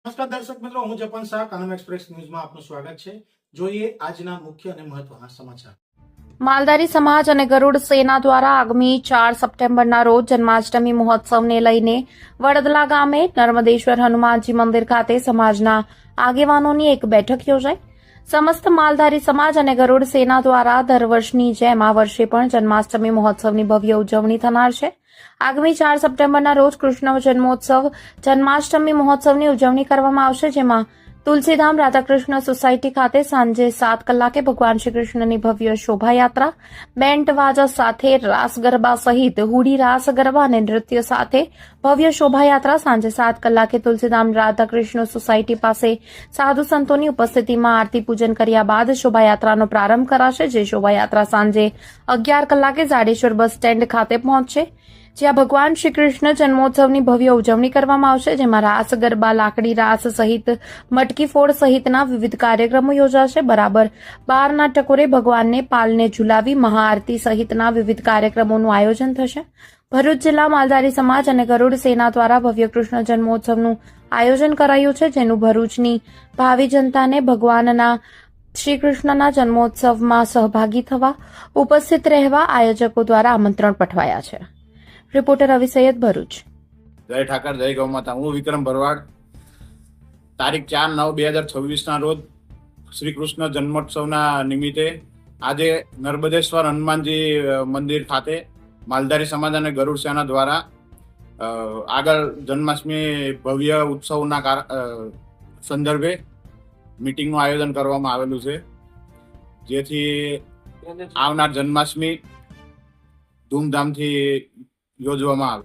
નમસ્કાર દર્શક મિત્રો, હું જપન શાહ, કાનમ એક્સપ્રેસ ન્યૂઝમાં આપનું સ્વાગત છે. જોઈએ આજના મુખ્ય અને મહત્વના સમાચાર. માલધારી સમાજ અને ગરુડ સેના દ્વારા આગામી 4 સપ્ટેમ્બરના રોજ જન્માષ્ટમી મહોત્સવને લઈને વડદલા ગામે નર્મદેશ્વર હનુમાનજી મંદિર ખાતે સમાજના આગેવાનોની એક બેઠક યોજાઈ. સમસ્ત માલધારી સમાજ અને ગરુડ સેના દ્વારા દર વર્ષની જેમ આ વર્ષે પણ જન્માષ્ટમી મહોત્સવની ભવ્ય ઉજવણી થનાર છે. આગામી 4 સપ્ટેમ્બરના રોજ કૃષ્ણ જન્મોત્સવ જન્માષ્ટમી મહોત્સવની ઉજવણી કરવામાં આવશે, જેમાં તુલસીધામ રાધાકૃષ્ણ સોસાયટી ખાતે સાંજે 7 કલાકે ભગવાન શ્રી કૃષ્ણની ભવ્ય શોભાયાત્રા, બેન્ડ વાજા સાથે રાસ ગરબા સહિત હુડી રાસ ગરબા અને નૃત્ય સાથે ભવ્ય શોભાયાત્રા સાંજે 7 કલાકે તુલસીધામ રાધાકૃષ્ણ સોસાયટી પાસે સાધુ સંતોની ઉપસ્થિતિમાં આરતી પૂજન કર્યા બાદ શોભાયાત્રાનો પ્રારંભ કરાશે, જે શોભાયાત્રા સાંજે 11 કલાકે ઝાડેશ્વર બસ સ્ટેન્ડ ખાતે પહોંચશે, જ્યાં ભગવાન શ્રી કૃષ્ણ જન્મોત્સવની ભવ્ય ઉજવણી કરવામાં આવશે, જેમાં રાસ ગરબા, લાકડી રાસ સહિત મટકી ફોડ સહિતના વિવિધ કાર્યક્રમો યોજાશે. બરાબર 12ના ટકોરે ભગવાનને પાલને ઝુલાવી મહાઆરતી સહિતના વિવિધ કાર્યક્રમોનું આયોજન થશે. ભરૂચ જિલ્લા માલધારી સમાજ અને ગરુડ સેના દ્વારા ભવ્ય કૃષ્ણ જન્મોત્સવનું આયોજન કરાયું છે, જેનું ભરૂચની ભાવિ જનતાને ભગવાનના શ્રી કૃષ્ણના જન્મોત્સવમાં સહભાગી થવા, ઉપસ્થિત રહેવા આયોજકો દ્વારા આમંત્રણ પઠવાયા છે. રિપોર્ટર રવિ સૈયદ, ભરૂચ. જય ઠાકર, જય ગૌ માતા. હું વિક્રમ ભરવાડ. તારીખ 4/9/2026 રોજ શ્રી કૃષ્ણ જન્મોત્સવના નિમિત્તે આજે નર્મદેશ્વર હનુમાનજી મંદિર ખાતે માલધારી સમાજ અને ગરુડ સેના દ્વારા આગળ જન્માષ્ટમી ભવ્ય ઉત્સવના સંદર્ભે મીટિંગનું આયોજન કરવામાં આવેલું છે, જેથી આવનાર જન્માષ્ટમી ધૂમધામથી યોજવામાં આવે.